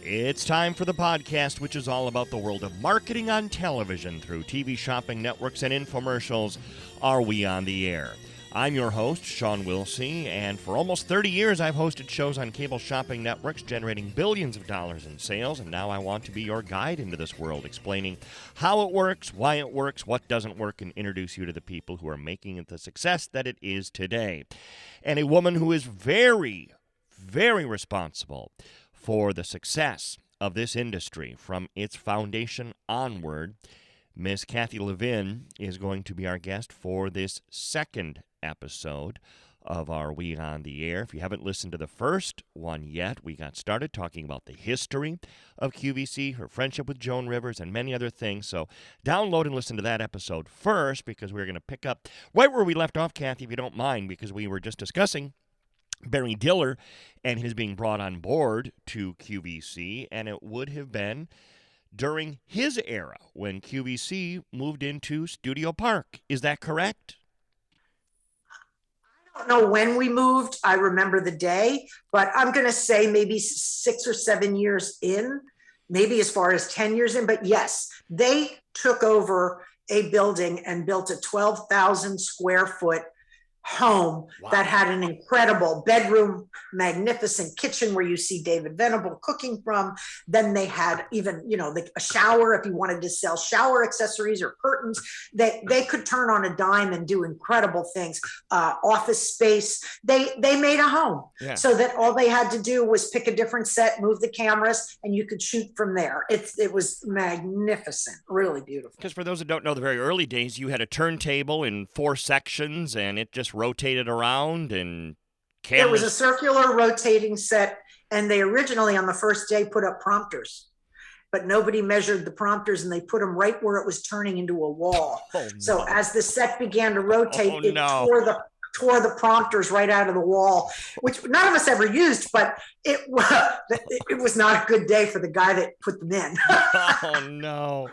It's time for the podcast, which is all about the world of marketing on television through TV shopping networks and infomercials. Are we on the air? I'm your host, Sean Wilsey, and for almost 30 years I've hosted shows on cable shopping networks generating billions of dollars in sales, and now I want to be your guide into this world, explaining how it works, why it works, what doesn't work, and introduce you to the people who are making it the success that it is today. And a woman who is very, very responsible for the success of this industry from its foundation onward, Miss Kathy Levine is going to be our guest for this second episode of our We on the Air. If you haven't listened to the first one yet, we got started talking about the history of QVC, her friendship with Joan Rivers, and many other things. So download and listen to that episode first, because we're going to pick up right where we left off, Kathy, if you don't mind, because we were just discussing Barry Diller and his being brought on board to QVC, and it would have been during his era when QVC moved into Studio Park. Is that correct? I don't know when we moved. I remember the day, but I'm going to say maybe 6 or 7 years in, maybe as far as 10 years in. But yes, they took over a building and built a 12,000 square foot home. Wow. That had an incredible bedroom, magnificent kitchen where you see David Venable cooking from. Then they had even, a shower if you wanted to sell shower accessories or curtains. They could turn on a dime and do incredible things. Office space. They made a home, so that all they had to do was pick a different set, move the cameras, and you could shoot from there. It was magnificent, really beautiful. Because for those that don't know, the very early days, you had a turntable in 4 sections, and it just rotated around, and cameras. It was a circular rotating set, and they originally on the first day put up prompters, but nobody measured the prompters, and they put them right where it was turning into a wall. So as the set began to rotate, tore the prompters right out of the wall, which none of us ever used, but it was not a good day for the guy that put them in. Oh no.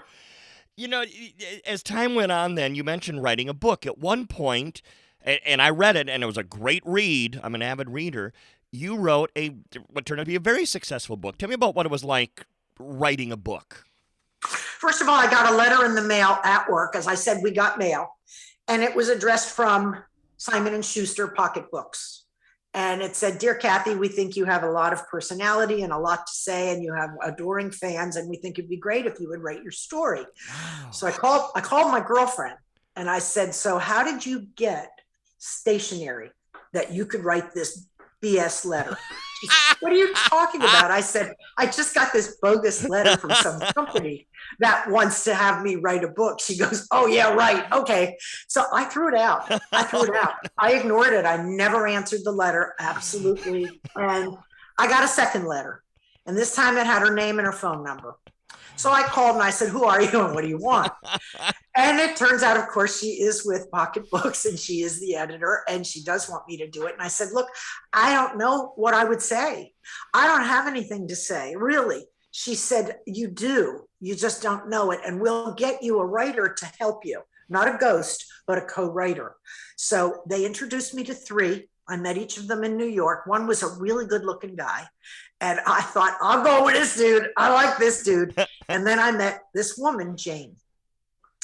As time went on, then you mentioned writing a book. At one point, and I read it, and it was a great read. I'm an avid reader. You wrote what turned out to be a very successful book. Tell me about what it was like writing a book. First of all, I got a letter in the mail at work. As I said, we got mail, and it was addressed from Simon & Schuster Pocketbooks. And it said, "Dear Kathy, we think you have a lot of personality and a lot to say, and you have adoring fans, and we think it'd be great if you would write your story." Wow. So I called my girlfriend, and I said, "So how did you get stationery that you could write this BS letter?" She said, "What are you talking about?" I said, "I just got this bogus letter from some company that wants to have me write a book." She goes, "Oh yeah, right. Okay." So I threw it out. I ignored it. I never answered the letter. Absolutely. And I got a second letter, and this time it had her name and her phone number. So I called and I said, "Who are you and what do you want?" And it turns out, of course, she is with Pocketbooks, and she is the editor, and she does want me to do it. And I said, "Look, I don't know what I would say. I don't have anything to say, really." She said, "You do. You just don't know it. And we'll get you a writer to help you. Not a ghost, but a co-writer." So they introduced me to 3. I met each of them in New York. One was a really good looking guy. And I thought, I'll go with this dude. I like this dude. And then I met this woman, Jane.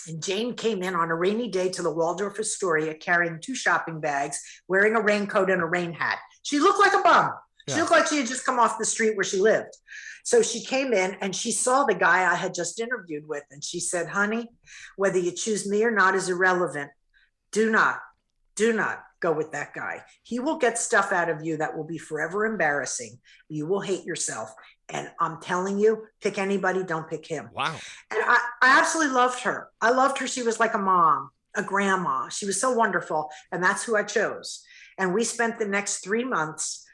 And Jane came in on a rainy day to the Waldorf Astoria carrying 2 shopping bags, wearing a raincoat and a rain hat. She looked like a bum. Yeah. She looked like she had just come off the street where she lived. So she came in and she saw the guy I had just interviewed with. And she said, "Honey, whether you choose me or not is irrelevant. Do not go with that guy. He will get stuff out of you that will be forever embarrassing. You will hate yourself. And I'm telling you, pick anybody, don't pick him." Wow. And I absolutely loved her. I loved her. She was like a mom, a grandma. She was so wonderful. And that's who I chose. And we spent the next 3 months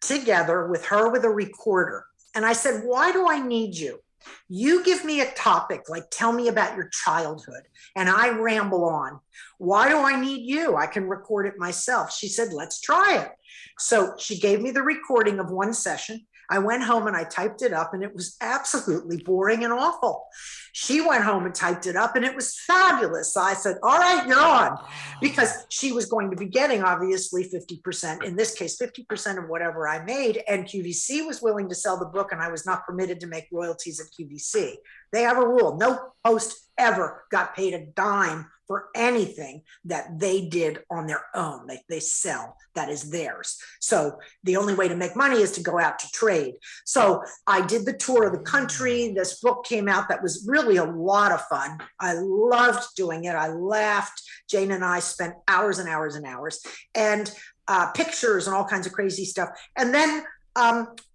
together with her with a recorder. And I said, "Why do I need you? You give me a topic, like tell me about your childhood, and I ramble on. Why do I need you? I can record it myself." She said, "Let's try it." So she gave me the recording of one session. I went home and I typed it up, and it was absolutely boring and awful. She went home and typed it up, and it was fabulous. So I said, all right, you're on, because she was going to be getting obviously 50%, in this case, 50% of whatever I made. And QVC was willing to sell the book, and I was not permitted to make royalties at QVC. They have a rule. No host ever got paid a dime for anything that they did on their own. They sell, that is theirs. So the only way to make money is to go out to trade. So I did the tour of the country. This book came out that was really a lot of fun. I loved doing it. I laughed. Jane and I spent hours and hours and hours, and pictures and all kinds of crazy stuff. And then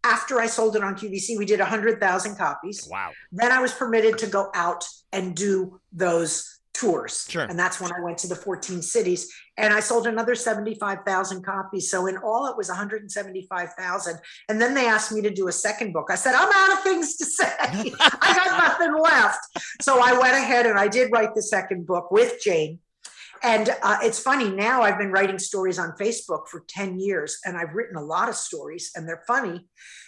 after I sold it on QVC, we did 100,000 copies. Wow. Then I was permitted to go out and do those tours. Sure. And that's when I went to the 14 cities, and I sold another 75,000 copies. So in all, it was 175,000. And then they asked me to do a second book. I said, I'm out of things to say. I got nothing left. So I went ahead and I did write the second book with Jane. And it's funny, now I've been writing stories on Facebook for 10 years, and I've written a lot of stories, and they're funny.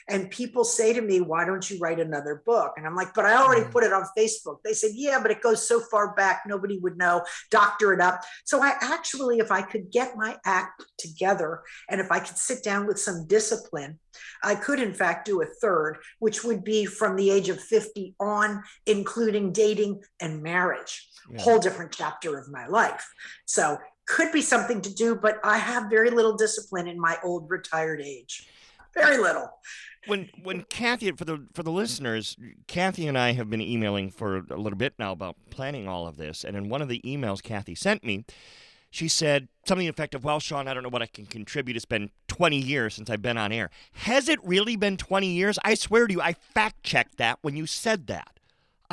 And people say to me, why don't you write another book? And I'm like, but I already put it on Facebook. They said, yeah, but it goes so far back, nobody would know, doctor it up. So I actually, if I could get my act together, and if I could sit down with some discipline, I could in fact do a third, which would be from the age of 50 on, including dating and marriage. Yeah. Whole different chapter of my life. So could be something to do, but I have very little discipline in my old retired age. Very little. When Kathy, for the listeners, Kathy and I have been emailing for a little bit now about planning all of this. And in one of the emails Kathy sent me, she said something to the effect of, well, Sean, I don't know what I can contribute. It's been 20 years since I've been on air. Has it really been 20 years? I swear to you, I fact-checked that when you said that.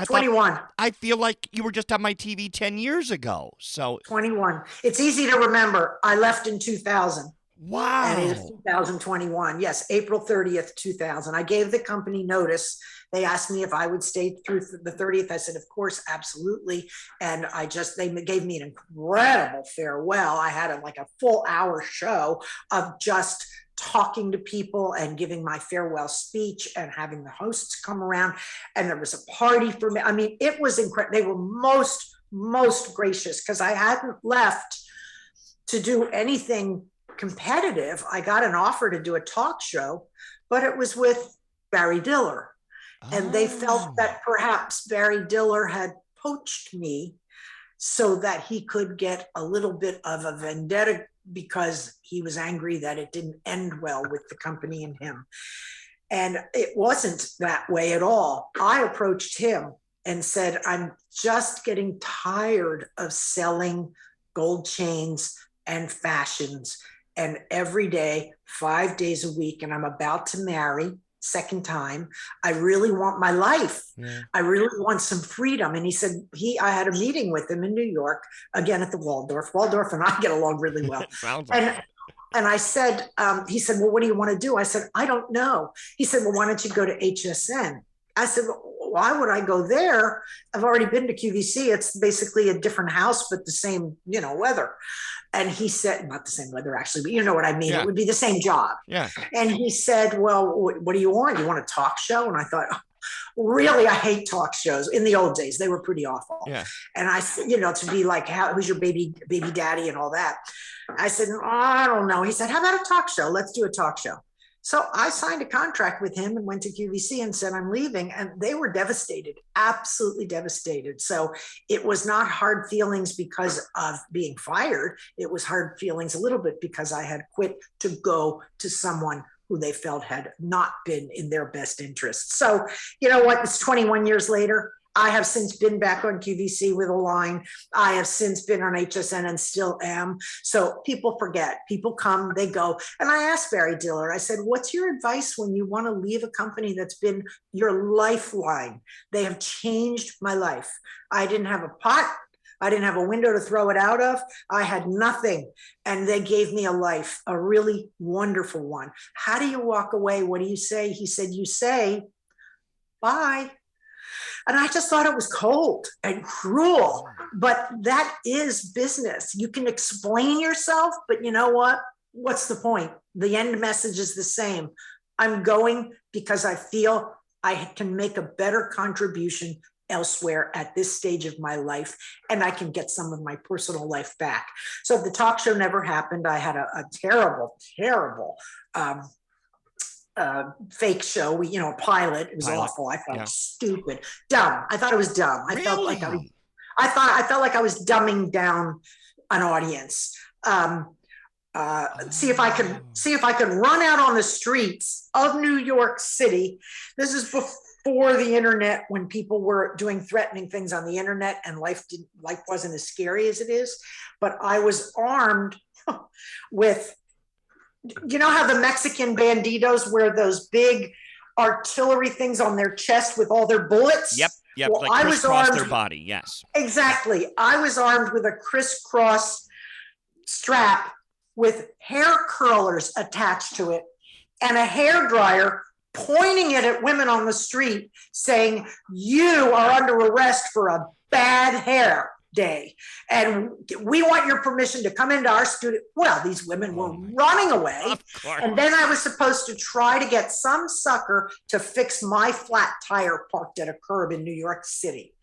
21. I feel like you were just on my TV 10 years ago. So 21. It's easy to remember. I left in 2000. Wow. And it is 2021. Yes, April 30th, 2000. I gave the company notice. They asked me if I would stay through the 30th. I said, of course, absolutely. And they gave me an incredible farewell. I had a full hour show of just talking to people and giving my farewell speech and having the hosts come around. And there was a party for me. I mean, it was incredible. They were most gracious, because I hadn't left to do anything competitive. I got an offer to do a talk show, but it was with Barry Diller. And they felt that perhaps Barry Diller had poached me so that he could get a little bit of a vendetta, because he was angry that it didn't end well with the company and him. And it wasn't that way at all. I approached him and said, I'm just getting tired of selling gold chains and fashions, and every day, 5 days a week, and I'm about to marry, second time. I really want my life. Yeah. I really want some freedom. And he said, I had a meeting with him in New York, again at the Waldorf. Waldorf and I get along really well. And I said, he said, well, what do you want to do? I said, I don't know. He said, well, why don't you go to HSN? I said, why would I go there? I've already been to QVC. It's basically a different house, but the same, weather. And he said, not the same weather actually, but you know what I mean? Yeah. It would be the same job. Yeah. And he said, well, what do you want? You want a talk show? And I thought, really, I hate talk shows. In the old days, they were pretty awful. Yeah. And I said, to be like, who's your baby daddy and all that. I said, I don't know. He said, how about a talk show? Let's do a talk show. So I signed a contract with him and went to QVC and said, I'm leaving. And they were devastated, absolutely devastated. So it was not hard feelings because of being fired. It was hard feelings a little bit because I had quit to go to someone who they felt had not been in their best interest. So you know what? It's 21 years later. I have since been back on QVC with a line. I have since been on HSN and still am. So people forget, people come, they go. And I asked Barry Diller, I said, what's your advice when you want to leave a company that's been your lifeline? They have changed my life. I didn't have a pot. I didn't have a window to throw it out of. I had nothing. And they gave me a life, a really wonderful one. How do you walk away? What do you say? He said, you say, bye. And I just thought it was cold and cruel, but that is business. You can explain yourself, but you know what? What's the point? The end message is the same. I'm going because I feel I can make a better contribution elsewhere at this stage of my life, and I can get some of my personal life back. So the talk show never happened. I had a terrible, terrible fake show. A pilot. It was awful. I felt stupid, dumb. I thought it was dumb. I felt like I felt like I was dumbing down an audience. See if I could run out on the streets of New York City. This is before the internet, when people were doing threatening things on the internet, and life wasn't as scary as it is. But I was armed with, how the Mexican banditos wear those big artillery things on their chest with all their bullets? Yep. Well, like crisscross their body. Yes. Exactly. I was armed with a crisscross strap with hair curlers attached to it and a hair dryer, pointing it at women on the street, saying, "You are under arrest for a bad hair day, and we want your permission to come into our studio." Well, these women were running away. And then I was supposed to try to get some sucker to fix my flat tire parked at a curb in New York City.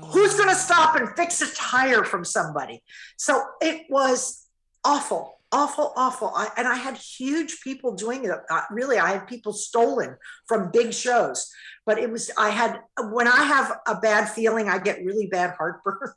Who's going to stop and fix a tire from somebody? So it was awful, awful, awful. And I had huge people doing it. Really, I had people stolen from big shows. But when I have a bad feeling, I get really bad heartburn.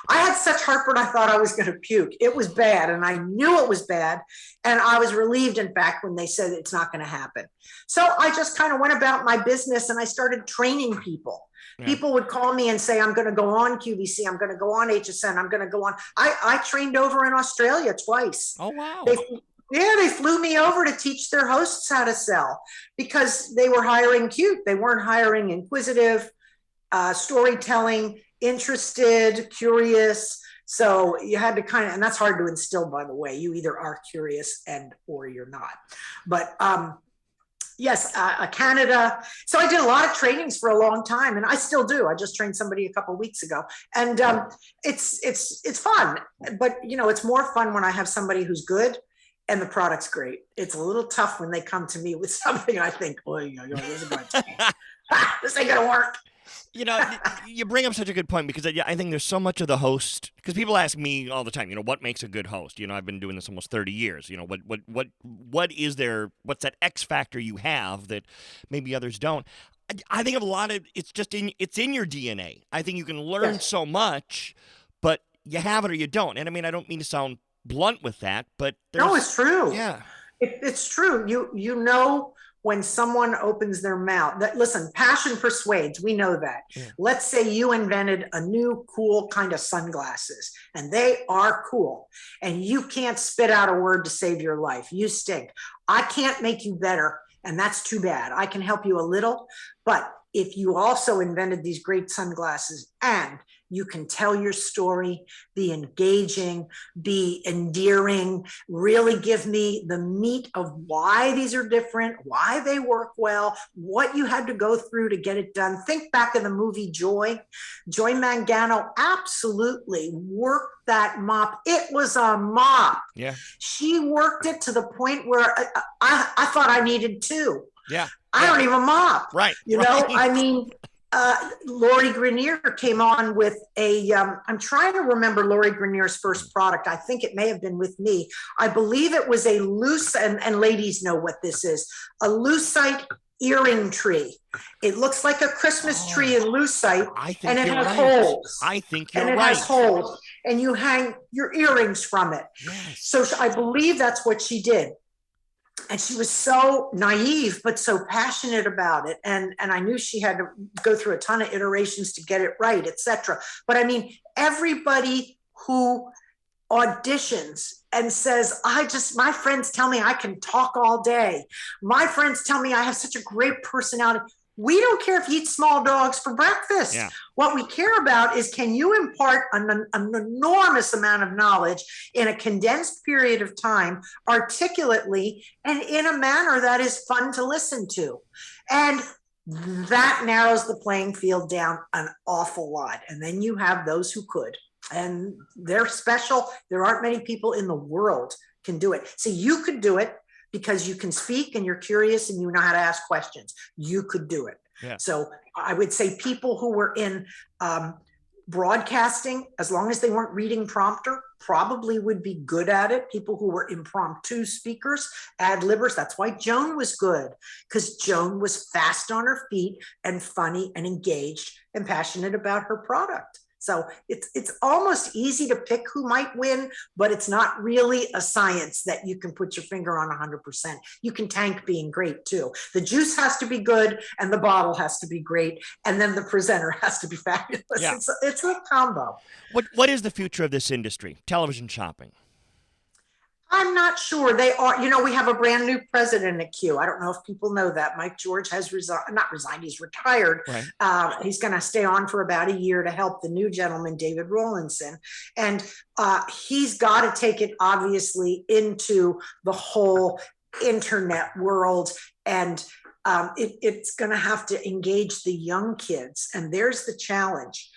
I had such heartburn, I thought I was going to puke. It was bad, and I knew it was bad. And I was relieved, in fact, when they said it's not going to happen. So I just kind of went about my business, and I started training people. Yeah. People would call me and say, "I'm going to go on QVC. I'm going to go on HSN. I'm going to go on." I trained over in Australia twice. Oh, wow. They flew me over to teach their hosts how to sell, because they were hiring cute. They weren't hiring inquisitive, storytelling, interested, curious. So you had to and that's hard to instill, by the way. You either are curious or you're not. But yes, Canada. So I did a lot of trainings for a long time, and I still do. I just trained somebody a couple of weeks ago, and it's fun. But it's more fun when I have somebody who's good and the product's great. It's a little tough when they come to me with something I think, this ain't gonna work. You bring up such a good point, because I think there's so much of the host, because people ask me all the time, what makes a good host? I've been doing this almost 30 years. What is there? What's that X factor you have that maybe others don't? I think of a lot of it's in your DNA. I think you can learn so much, but you have it or you don't. And I don't mean to sound blunt with that, but no, it's true. Yeah, it's true. When someone opens their mouth, listen, passion persuades. We know that. Yeah. Let's say you invented a new cool kind of sunglasses, and they are cool, and you can't spit out a word to save your life. You stink. I can't make you better, and that's too bad. I can help you a little, but if you also invented these great sunglasses and you can tell your story, be engaging, be endearing, really give me the meat of why these are different, why they work well, what you had to go through to get it done. Think back in the movie Joy. Joy Mangano absolutely worked that mop. It was a mop. Yeah. She worked it to the point where I thought I needed two. Yeah. I don't even mop. Right. Lori Grenier came on with I'm trying to remember Lori Grenier's first product. I think it may have been with me. I believe it was a and ladies know what this is, a lucite earring tree. It looks like a Christmas tree in lucite, and it has holes. I think you're right. And it has holes, and you hang your earrings from it. Yes. So I believe that's what she did. And she was so naive, but so passionate about it. And I knew she had to go through a ton of iterations to get it right, etc. But everybody who auditions and says, my friends tell me I can talk all day. My friends tell me I have such a great personality. We don't care if you eat small dogs for breakfast. Yeah. What we care about is, can you impart an enormous amount of knowledge in a condensed period of time, articulately, and in a manner that is fun to listen to? And that narrows the playing field down an awful lot. And then you have those who could. And they're special. There aren't many people in the world can do it. So you could do it. because you can speak and you're curious and you know how to ask questions. You could do it. Yeah. So I would say people who were in broadcasting, as long as they weren't reading prompter, probably would be good at it. People who were impromptu speakers, ad-libbers, that's why Joan was good, because Joan was fast on her feet and funny and engaged and passionate about her product. So it's almost easy to pick who might win, but it's not really a science that you can put your finger on 100%. You can tank being great too. The juice has to be good and the bottle has to be great. And then the presenter has to be fabulous. Yeah. It's a combo. What is the future of this industry, television shopping? I'm not sure. They are, we have a brand new president at Q. I don't know if people know that. Mike George has not resigned, he's retired. Right. He's going to stay on for about a year to help the new gentleman, David Rawlinson. And he's got to take it, obviously, into the whole internet world. And it's going to have to engage the young kids. And there's the challenge.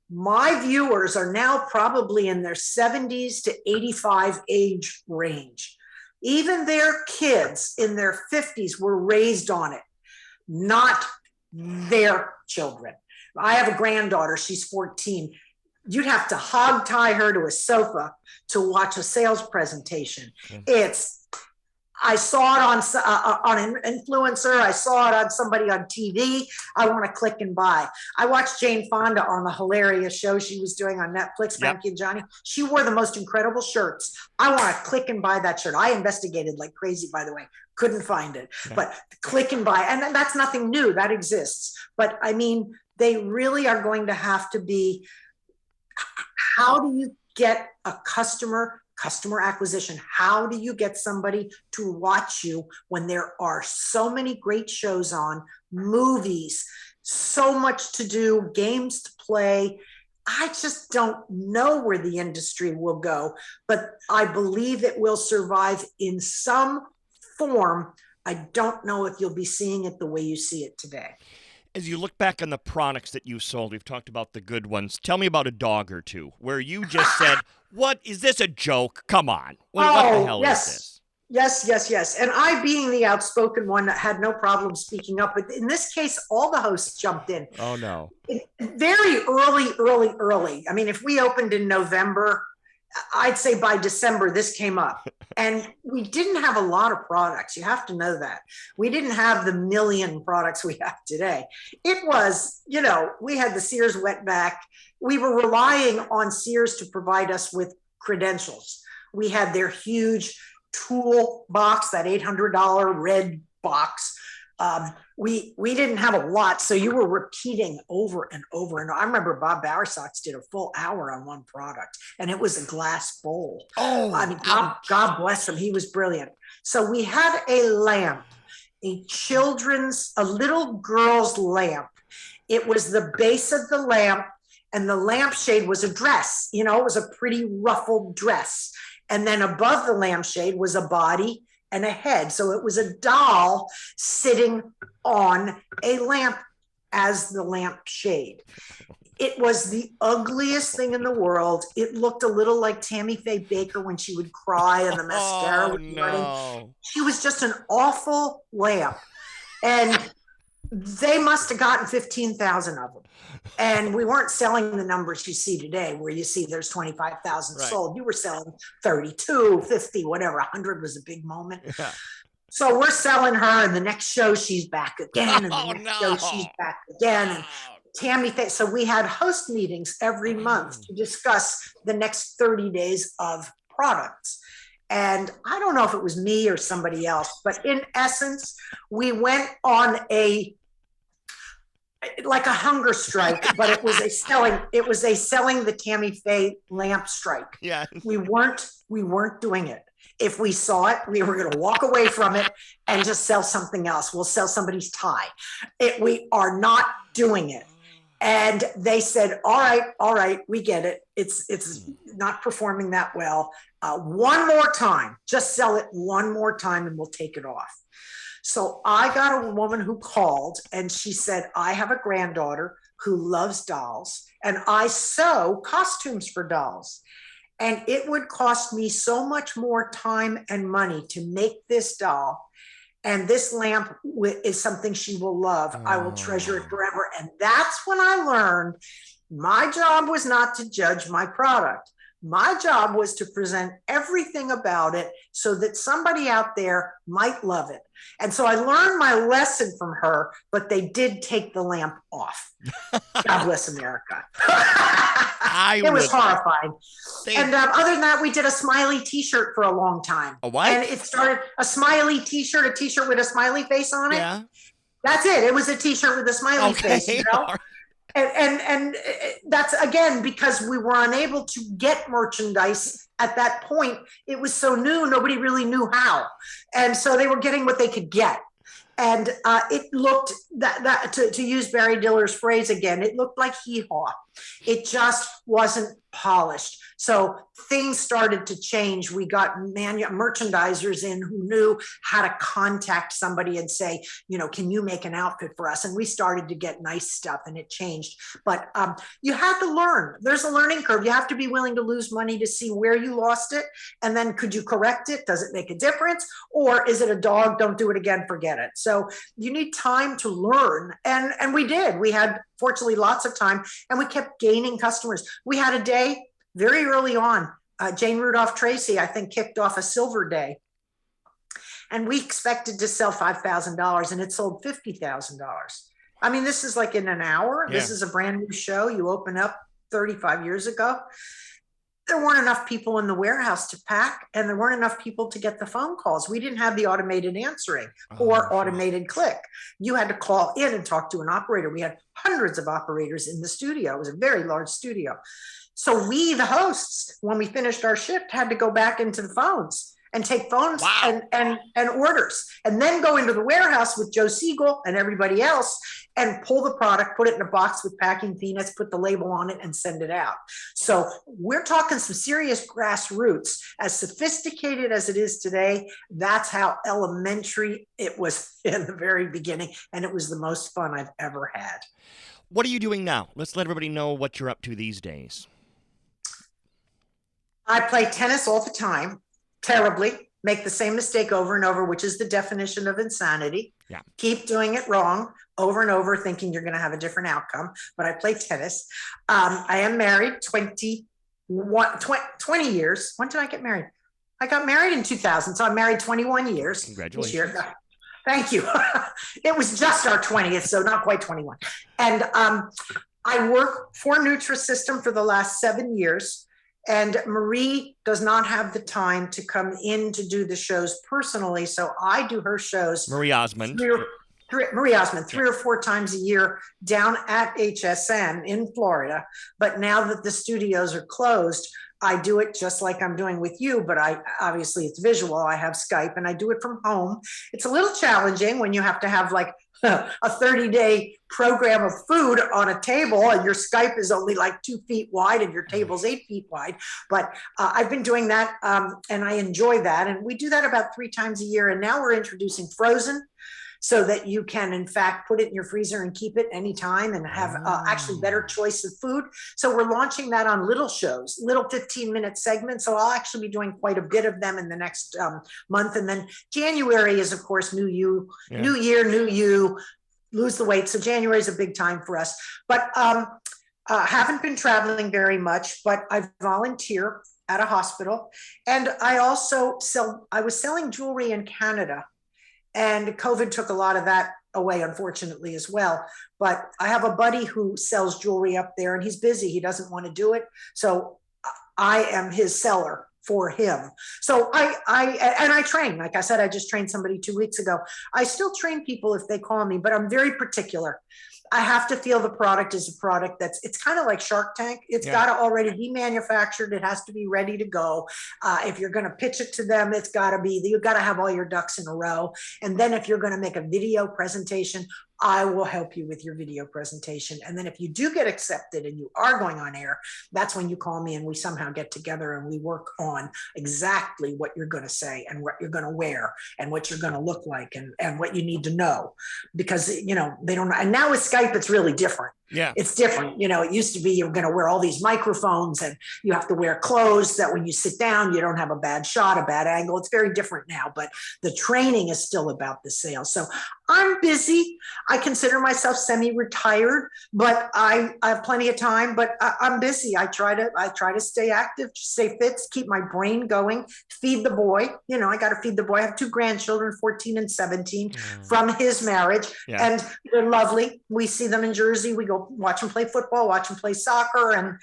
My viewers are now probably in their 70s to 85 age range. Even their kids in their 50s were raised on it, not their children. I have a granddaughter, she's 14. You'd have to hog tie her to a sofa to watch a sales presentation. Okay. I saw it on an influencer. I saw it on somebody on TV. I want to click and buy. I watched Jane Fonda on the hilarious show she was doing on Netflix, Frankie and Johnny. She wore the most incredible shirts. I want to click and buy that shirt. I investigated like crazy, by the way. Couldn't find it, but click and buy. And that's nothing new. That exists. But I mean, they really are going to have to be, how do you get a customer acquisition? How do you get somebody to watch you when there are so many great shows on, movies, so much to do, games to play? I just don't know where the industry will go, but I believe it will survive in some form. I don't know if you'll be seeing it the way you see it today. As you look back on the products that you sold, we've talked about the good ones. Tell me about a dog or two where you just said, what, is this a joke? Come on. What the hell is this? Yes. And I, being the outspoken one, had no problem speaking up. But in this case, all the hosts jumped in. Oh, no. Very early. I mean, if we opened in November, I'd say by December, this came up. And we didn't have a lot of products. You have to know that. We didn't have the million products we have today. It was, we had the Sears wetback. We were relying on Sears to provide us with credentials. We had their huge tool box, that $800 red box. We didn't have a lot, so you were repeating over and over. And I remember Bob Bowersox did a full hour on one product, and it was a glass bowl. Oh, I mean, God bless him. He was brilliant. So we had a lamp, a little girl's lamp. It was the base of the lamp, and the lampshade was a dress. It was a pretty ruffled dress. And then above the lampshade was a body and a head. So it was a doll sitting on a lamp as the lampshade. It was the ugliest thing in the world. It looked a little like Tammy Faye Baker when she would cry and the mascara would be running. She was just an awful lamp. And they must have gotten 15,000 of them. And we weren't selling the numbers you see today, where you see there's 25,000 sold. You were selling 32, 50, whatever. 100 was a big moment. Yeah. So we're selling her, and the next show she's back again, and the next show she's back again. And Tammy, so we had host meetings every month to discuss the next 30 days of products. And I don't know if it was me or somebody else, but in essence, we went on like a hunger strike, but it was a selling the Tammy Faye lamp strike. Yeah. We weren't doing it. If we saw it, we were going to walk away from it and just sell something else. We'll sell somebody's tie. We are not doing it. And they said, all right, we get it. It's not performing that well. One more time, just sell it one more time and we'll take it off. So I got a woman who called and she said, I have a granddaughter who loves dolls and I sew costumes for dolls. And it would cost me so much more time and money to make this doll. And this lamp is something she will love. I will treasure it forever. And that's when I learned my job was not to judge my product. My job was to present everything about it so that somebody out there might love it. And so I learned my lesson from her, but they did take the lamp off. God bless America. It was horrifying. And other than that, we did a smiley t-shirt for a long time. A what? And it started a smiley t-shirt, a t-shirt with a smiley face on it. Yeah. That's it. It was a t-shirt with a smiley face, you know? And that's, again, because we were unable to get merchandise at that point. It was so new, nobody really knew how. And so they were getting what they could get. And it looked, to use Barry Diller's phrase again, it looked like hee-haw. It just wasn't polished. So things started to change. We got merchandisers in who knew how to contact somebody and say, you know, can you make an outfit for us? And we started to get nice stuff, and it changed. But you have to learn. There's a learning curve. You have to be willing to lose money to see where you lost it. And then could you correct it? Does it make a difference? Or is it a dog? Don't do it again, forget it. So you need time to learn. And we did. We had, fortunately, lots of time, and we kept gaining customers. We had a day very early on, Jane Rudolph Tracy, I think, kicked off a silver day. And we expected to sell $5,000, and it sold $50,000. I mean, this is like in an hour. Yeah. This is a brand new show. You open up 35 years ago. There weren't enough people in the warehouse to pack, and there weren't enough people to get the phone calls. We didn't have the automated answering or automated click. You had to call in and talk to an operator. We had hundreds of operators in the studio. It was a very large studio. So we, the hosts, when we finished our shift, had to go back into the phones and take phones and orders, and then go into the warehouse with Joe Siegel and everybody else and pull the product, put it in a box with packing peanuts, put the label on it, and send it out. So we're talking some serious grassroots. As sophisticated as it is today, that's how elementary it was in the very beginning, and it was the most fun I've ever had. What are you doing now? Let's let everybody know what you're up to these days. I play tennis all the time, terribly, make the same mistake over and over, which is the definition of insanity. Yeah. Keep doing it wrong over and over, thinking you're going to have a different outcome. But I play tennis. I am married 20 years. When did I get married? I got married in 2000. So I'm married 21 years. Congratulations. This year. Thank you. It was just our 20th, so not quite 21. And I work for Nutrisystem for the last 7 years. And Marie does not have the time to come in to do the shows personally. So I do her shows. Marie Osmond. Three or four times a year down at HSN in Florida. But now that the studios are closed, I do it just like I'm doing with you, but obviously it's visual. I have Skype and I do it from home. It's a little challenging when you have to have like a 30-day program of food on a table, and your Skype is only like 2 feet wide and your table's 8 feet wide. But I've been doing that and I enjoy that. And we do that about 3 times a year. And now we're introducing frozen, so that you can, in fact, put it in your freezer and keep it anytime and have actually better choice of food. So we're launching that on little shows, little 15-minute segments. So I'll actually be doing quite a bit of them in the next month. And then January is, of course, new year, new you, lose the weight. So January is a big time for us. But haven't been traveling very much, but I volunteer at a hospital. And I also I was selling jewelry in Canada. And COVID took a lot of that away, unfortunately, as well. But I have a buddy who sells jewelry up there, and he's busy. He doesn't want to do it. So I am his seller for him. So I train. Like I said, I just trained somebody 2 weeks ago. I still train people if they call me, but I'm very particular. I have to feel the product is a product it's kind of like Shark Tank. It's got to already be manufactured. It has to be ready to go. If you're going to pitch it to them, you've got to have all your ducks in a row. And then if you're going to make a video presentation, I will help you with your video presentation. And then if you do get accepted and you are going on air, that's when you call me and we somehow get together and we work on exactly what you're going to say and what you're going to wear and what you're going to look like and what you need to know, because, they don't know. And now with Skype, it's really different. Yeah. It's different. It used to be you're going to wear all these microphones and you have to wear clothes that when you sit down, you don't have a bad shot, a bad angle. It's very different now, but the training is still about the sales. So I'm busy. I consider myself semi-retired, but I have plenty of time, but I'm busy. I try to stay active, stay fit, keep my brain going, feed the boy. I got to feed the boy. I have 2 grandchildren, 14 and 17 from his marriage. Yeah. And they're lovely. We see them in Jersey. We go watch them play football, watch them play soccer. And,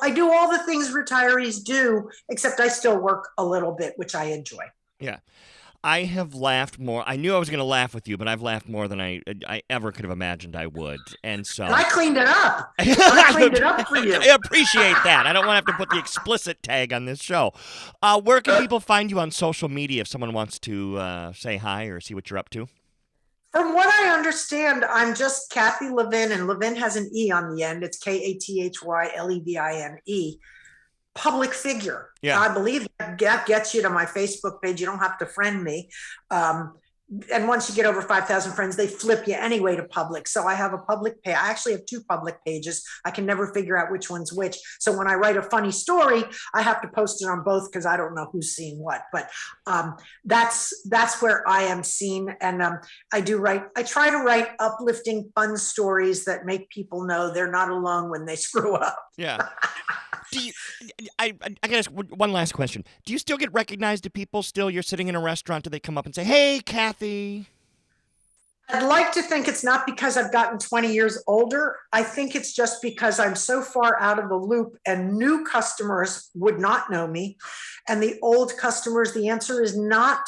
I do all the things retirees do, except I still work a little bit, which I enjoy. Yeah. I have laughed more. I knew I was going to laugh with you, but I've laughed more than I ever could have imagined I would. And so I cleaned it up. I cleaned it up for you. I appreciate that. I don't want to have to put the explicit tag on this show. Where can people find you on social media if someone wants to say hi or see what you're up to? From what I understand, I'm just Kathy Levine, and Levine has an E on the end. It's KathyLevine. Public figure. Yeah. I believe that gets you to my Facebook page. You don't have to friend me. And once you get over 5,000 friends, they flip you anyway to public. So I have a public page. I actually have 2 public pages. I can never figure out which one's which. So when I write a funny story, I have to post it on both because I don't know who's seeing what. But that's where I am seen. And I try to write uplifting, fun stories that make people know they're not alone when they screw up. Yeah. I guess one last question. Do you still get recognized to people still? You're sitting in a restaurant, do they come up and say, "Hey, Kathy"? I'd like to think it's not because I've gotten 20 years older. I think it's just because I'm so far out of the loop and new customers would not know me. And the old customers, the answer is not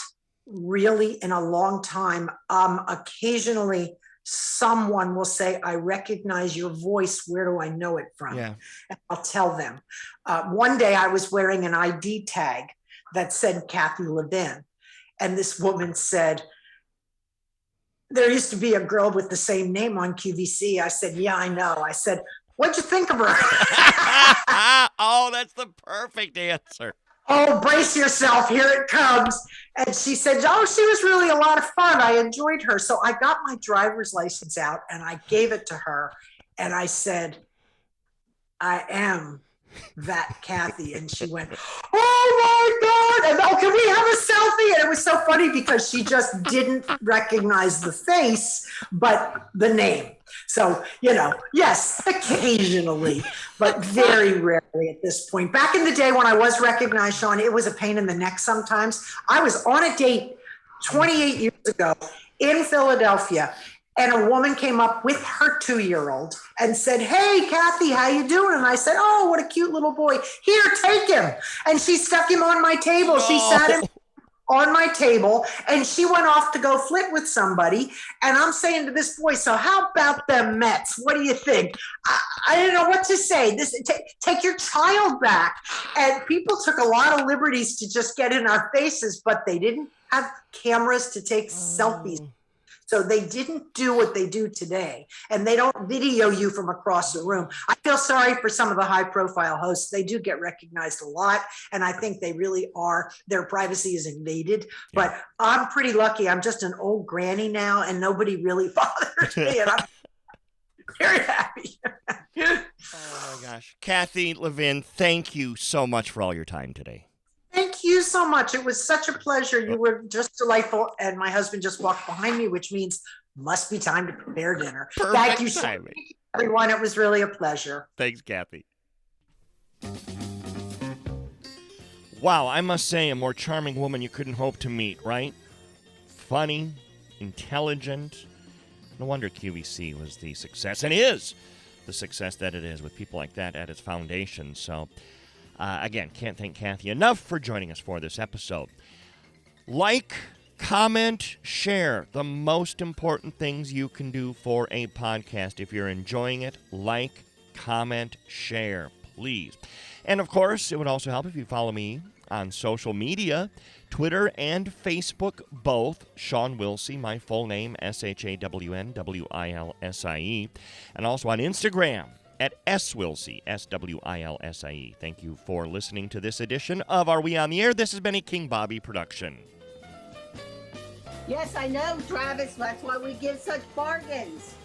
really in a long time. Occasionally, someone will say, "I recognize your voice. Where do I know it from?" Yeah. And I'll tell them. One day I was wearing an ID tag that said Kathy Levine. And this woman said, "There used to be a girl with the same name on QVC." I said, "Yeah, I know." I said, "What'd you think of her?" Oh, that's the perfect answer. "Oh, brace yourself. Here it comes." And she said, "Oh, she was really a lot of fun. I enjoyed her." So I got my driver's license out and I gave it to her. And I said, "I am that Kathy." And she went, "Oh my God. And can we have a selfie?" And it was so funny because she just didn't recognize the face, but the name. So, yes, occasionally, but very rarely at this point. Back in the day when I was recognized, Sean, it was a pain in the neck sometimes. I was on a date 28 years ago in Philadelphia, and a woman came up with her 2-year-old and said, "Hey, Kathy, how you doing?" And I said, "Oh, what a cute little boy. Here, take him." And she stuck him on my table. She sat him on my table and she went off to go flirt with somebody. And I'm saying to this boy, "So how about the Mets? What do you think?" I didn't know what to say. Take your child back. And people took a lot of liberties to just get in our faces, but they didn't have cameras to take selfies. So they didn't do what they do today, and they don't video you from across the room. I feel sorry for some of the high-profile hosts. They do get recognized a lot, and I think they really are. Their privacy is invaded, but I'm pretty lucky. I'm just an old granny now, and nobody really bothers me, and I'm very happy. Oh, my gosh. Kathy Levine, thank you so much for all your time today. Thank you so much. It was such a pleasure. You were just delightful. And my husband just walked behind me, which means must be time to prepare dinner. Perfect Thank you so much, everyone. It was really a pleasure. Thanks, Kathy. Wow, I must say, a more charming woman you couldn't hope to meet, right? Funny, intelligent. No wonder QVC was the success, and is the success that it is with people like that at its foundation. So, again, can't thank Kathy enough for joining us for this episode. Like, comment, share. The most important things you can do for a podcast. If you're enjoying it, like, comment, share, please. And, of course, it would also help if you follow me on social media, Twitter and Facebook, both. Sean Wilsie, my full name, ShawnWilsie, and also on Instagram at SWilsie, SWilsie. Thank you for listening to this edition of Are We on the Air? This has been a King Bobby production. Yes, I know, Travis. That's why we give such bargains.